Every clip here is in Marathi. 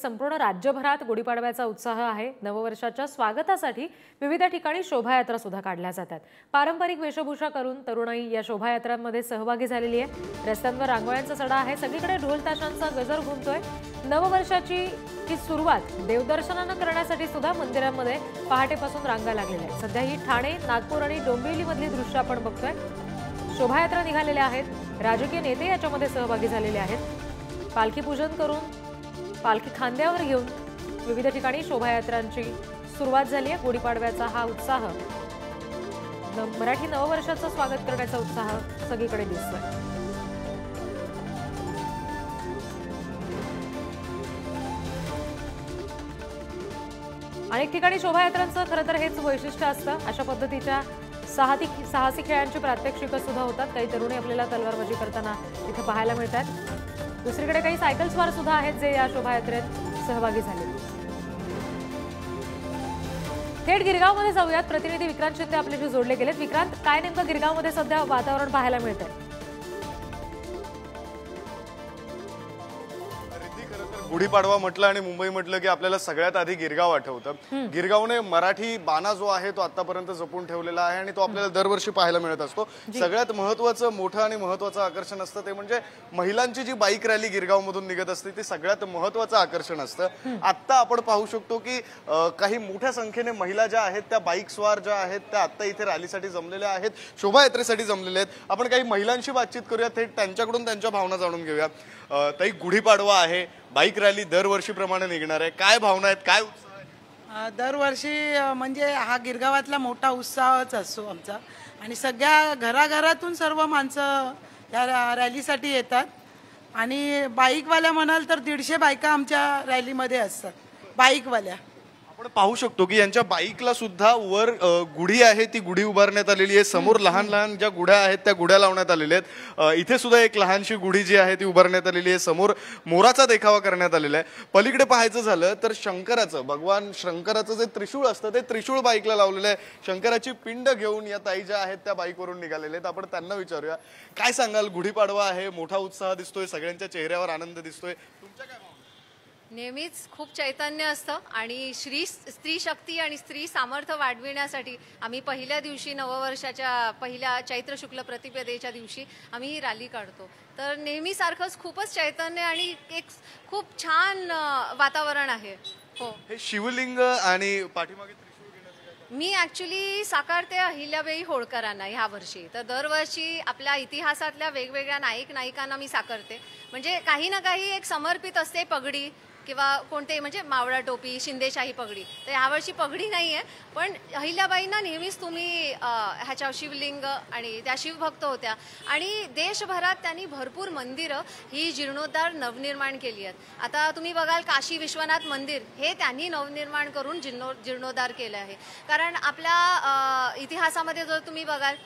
संपूर्ण राज्यभरात गुढीपाडव्याचा उत्साह आहे। नववर्षाच्या स्वागतासाठी विविध ठिकाणी शोभायात्रा सुद्धा काढल्या जातात। पारंपरिक वेशभूषा करून तरुणाई या शोभायात्रांमध्ये सहभागी झालेली आहे। रस्त्यांवर रांगोळ्यांचा सडा आहे, सगळीकडे ढोल ताशांचा गजर घुमतोय। नववर्षाची ही सुरुवात देवदर्शनानं करण्यासाठी सुद्धा मंदिरांमध्ये पहाटेपासून रांगा लागलेल्या आहेत। सध्या ही ठाणे, नागपूर आणि डोंबिवलीमधली दृश्य आपण बघतोय। शोभायात्रा निघालेल्या आहेत, राजकीय नेते याच्यामध्ये सहभागी झालेले आहेत। पालखी पूजन करून पालखी खांद्यावर घेऊन विविध ठिकाणी शोभायात्रांची सुरुवात झाली आहे। गुढीपाडव्याचा हा उत्साह, मराठी नववर्षाचं स्वागत करण्याचा उत्साह सगळीकडे दिसतोय। अनेक ठिकाणी शोभायात्रांचं खरं तर हेच वैशिष्ट्य असतं। अशा पद्धतीच्या साहसी खेळांची प्रात्यक्षिकं सुद्धा होतात। काही तरुणी आपल्याला तलवारबाजी करताना इथे पाहायला मिळतात। दुसरीकडे काही सायकल स्वार सुद्धा आहेत जे या शोभायात्रेत सहभागी झाले। थेट गिरगावमध्ये जाऊयात। प्रतिनिधी विक्रांत शिंदे आपल्याशी जोडले गेलेत। विक्रांत, काय नेमकं गिरगावमध्ये सध्या वातावरण पाहायला मिळतंय? गुढीपाडवा म्हटलं आणि मुंबई म्हटलं की आपल्याला सगळ्यात आधी गिरगाव आठवतं। गिरगावने मराठी बाणा जो आहे तो आतापर्यंत जपून ठेवलेला आहे आणि तो आपल्याला दरवर्षी पाहायला मिळत असतो। सगळ्यात महत्त्वाचं मोठं आणि महत्त्वाचं आकर्षण असतं ते म्हणजे महिलांची जी बाईक रॅली गिरगाव मधून निघत असते ती सगळ्यात महत्त्वाचं आकर्षण असतं। आता आपण पाहू शकतो की काही मोठ्या संख्येने महिला ज्या आहेत त्या बाईक स्वार ज्या आहेत त्या आता इथे रॅलीसाठी जमलेल्या आहेत, शोभायात्रेसाठी जमलेल्या आहेत। आपण काही महिलांशी बातचीत करूया, थेट त्यांच्याकडून त्यांच्या भावना जाणून घेऊया। ताई, गुढीपाडवा आहे, बाईक रॅली दरवर्षीप्रमाणे निघणार आहे, काय भावना आहेत, काय उत्साह आहे? दरवर्षी म्हणजे हा गिरगावातला मोठा उत्साहच असतो आमचा आणि सगळ्या घराघरातून सर्व माणसं या रॅलीसाठी येतात आणि बाईकवाल्या म्हणाल तर 150 बायका आमच्या रॅलीमध्ये असतात, बाईकवाल्या। आपण पाहू शकतो की यांच्या बाईकला सुद्धा वर गुढी आहे, ती गुढी उभारण्यात आलेली आहे। समोर लहान लहान ज्या गुढ्या आहेत त्या गुढ्या लावण्यात आलेल्या आहेत। इथे सुद्धा एक लहानशी गुढी जी आहे ती उभारण्यात आलेली आहे। समोर मोराचा देखावा करण्यात आलेला आहे। पलीकडे पाहायचं झालं तर शंकराचं, भगवान शंकराचं जे त्रिशूळ असतं ते त्रिशूळ बाईकला लावलेलं आहे। शंकराची पिंड घेऊन या ताई ज्या आहेत त्या बाईकवरून निघालेल्या आहेत। आपण त्यांना विचारूया, काय सांगाल? गुढीपाडवा आहे, मोठा उत्साह दिसतोय, सगळ्यांच्या चेहऱ्यावर आनंद दिसतोय, तुमच्या काय? नेहमीच खूप चैतन्य असतं आणि स्त्री शक्ती आणि स्त्री सामर्थ्य वाढविण्यासाठी आम्ही पहिल्या दिवशी नववर्षाच्या पहिल्या चैत्र शुक्ल प्रतिपदेच्या दिवशी आम्ही ही रॅली काढतो। तर नेहमीसारखंच खूपच चैतन्य आणि एक खूप छान वातावरण आहे। हो, हे शिवलिंग आणि पाठीमागे मी ॲक्च्युली साकारते अहिल्याबाई होळकरांना ह्या वर्षी। तर दरवर्षी आपल्या इतिहासातल्या वेगवेगळ्या नायक नायिकांना मी साकारते, म्हणजे काही ना काही एक समर्पित असते पगडी किंवा कोणते, म्हणजे मावळा टोपी, शिंदेशाही पगडी। तर यावर्षी पगडी नाही आहे, पण अहिल्याबाईंना नेहमीच तुम्ही ह्याच्या शिवलिंग आणि त्या शिवभक्त होत्या आणि देशभरात त्यांनी भरपूर मंदिरं ही जीर्णोद्धार नवनिर्माण केली आहेत। आता तुम्ही बघाल काशी विश्वनाथ मंदिर हे त्यांनी नवनिर्माण करून जीर्णोद्धार केलं आहे। कारण आपल्या इतिहासामध्ये जर तुम्ही बघाल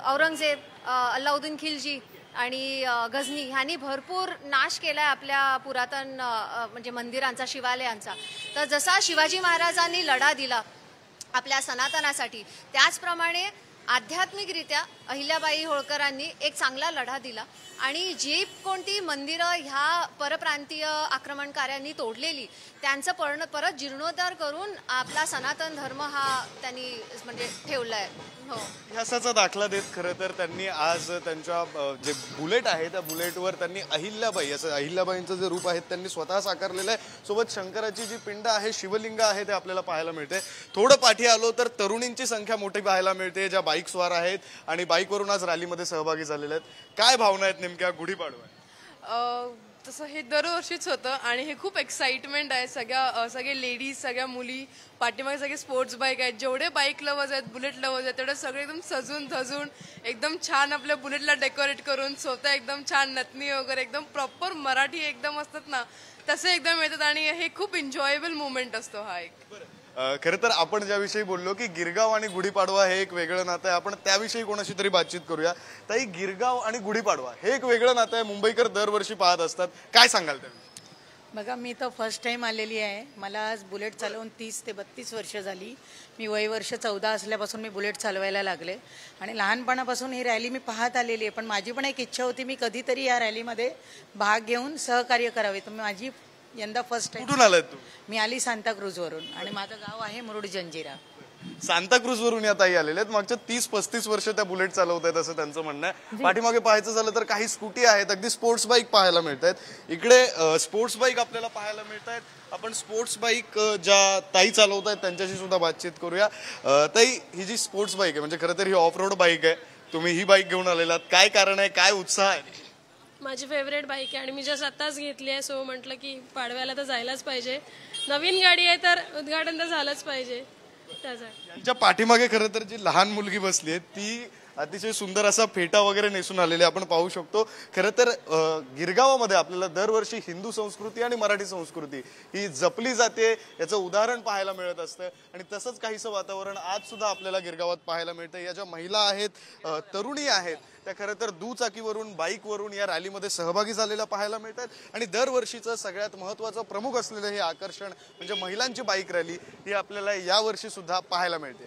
औरंगजेब, अल्लाउद्दीन खिलजी आणि गझनी ह्यांनी भरपूर नाश केलाय आपल्या पुरातन म्हणजे मंदिरांचा, शिवालयांचा। तर जसा शिवाजी महाराजांनी लढा दिला आपल्या सनातनासाठी, त्याचप्रमाणे आध्यात्मिकरित्या अहिल्याबाई होळकरांनी एक चांगला लढा दिला आणि जी कोणती मंदिरं ह्या परप्रांतीय आक्रमणकाऱ्यांनी तोडलेली त्यांचं परत जीर्णोद्धार करून आपला सनातन धर्म हा त्यांनी म्हणजे ठेवला आहे। हो, इतिहासाचा दाखला देत खरं तर त्यांनी आज त्यांच्या जे बुलेट आहे त्या बुलेटवर त्यांनी अहिल्याबाई, असं अहिल्याबाईंचं जे रूप आहे त्यांनी स्वतः साकारलेलं आहे। सोबत शंकराची जी पिंड आहे, शिवलिंग आहे, ते आपल्याला पाहायला मिळते। थोडं पाठी आलो तर तरुणींची संख्या मोठी पाहायला मिळते, ज्या बाईक स्वार आहेत आणि बाईकवरून आज रॅलीमध्ये सहभागी झालेले आहेत। काय भावना आहेत नेमक्या गुढीपाडवा? तसं हे दरवर्षीच होतं आणि हे खूप एक्साइटमेंट आहे। सगळे लेडीज, सगळ्या मुली, पाठीमागे सगळे स्पोर्ट्स बाईक आहेत, जेवढे बाईक लवर्स आहेत, बुलेट लवर्स आहेत, तेवढे सगळे एकदम सजून धजून एकदम छान आपल्या बुलेटला डेकोरेट करून स्वतः एकदम छान नथनी वगैरे एकदम प्रॉपर मराठी एकदम असतात ना तसे एकदम येतात आणि हे खूप एन्जॉयबल मुवमेंट असतो हा एक। खरं तर आपण ज्याविषयी बोललो की गिरगाव आणि गुढीपाडवा हे एक वेगळं नातं आहे, आपण त्याविषयी कोणाशी तरी बातचीत करूया। ताई, गिरगाव आणि गुढीपाडवा हे एक वेगळं नातं आहे, मुंबईकर दरवर्षी पाहत असतात, काय सांगाल त्याविषयी? बघा, मी तर फर्स्ट टाइम आलेली आहे। मला आज बुलेट चालवून 30 ते 32 वर्ष झाली। मी वर्ष 14 असल्यापासून मी बुलेट चालवायला लागले आणि लहानपणापासून ही रॅली मी पाहत आलेली आहे। पण माझी पण एक इच्छा होती मी कधीतरी या रॅलीमध्ये भाग घेऊन सहकार्य करावे। तर माझी यंदा फर्स्ट टाइम. कुठून आलात तू? मी आली सांताक्रूजवरून आणि माझं गाव आहे मुरुड जंजिरा. सांताक्रूज वरून या ताई आलेल्या आहेत. मागच्या 30-35 वर्ष त्या बुलेट चालवत आहेत असं त्यांचं म्हणणं आहे. पाठीमागे पाहायचं झालं तर काही स्कूटी आहेत, अगदी स्पोर्ट्स बाईक पाहायला मिळत आहेत. इकडे स्पोर्ट्स बाईक आपल्याला पाहायला मिळत आहेत. आपण स्पोर्ट्स बाईक ज्या ताई चालवत आहेत त्यांच्याशी सुद्धा बातचीत करूया. ताई, ही जी स्पोर्ट्स बाईक आहे म्हणजे खरं तर ही ऑफ रोड बाईक आहे, तुम्ही ही बाईक घेऊन आलेलात, काय कारण आहे, काय उत्साह आहे? माझी फेवरेट बाईक आहे आणि मी जस्ट आत्ताच घेतली आहे, सो म्हटलं की पाडव्याला तर जायलाच पाहिजे. नवीन गाडी आहे तर उद्घाटन तर झालंच पाहिजे. यांच्या पाठीमागे खरं तर जी लहान मुलगी बसली आहे ती अतिशय सुंदर असा फेटा वगैरे नेसून आलेली आपण पाहू शकतो. खरं तर गिरगावामध्ये आपल्याला दरवर्षी हिंदू संस्कृती आणि मराठी संस्कृती ही जपली जाते याचं उदाहरण पाहायला मिळत असतं आणि तसंच काहीसं वातावरण आज सुद्धा आपल्याला गिरगावात पाहायला मिळतं. या ज्या महिला आहेत, तरुणी आहेत, त्या खरं तर दुचाकीवरून, बाईकवरून या रॅलीमध्ये सहभागी झालेल्या पाहायला मिळतात आणि दरवर्षीचं सगळ्यात महत्त्वाचं प्रमुख असलेलं हे आकर्षण म्हणजे महिलांची बाईक रॅली ही आपल्याला यावर्षी सुद्धा पाहायला मिळते.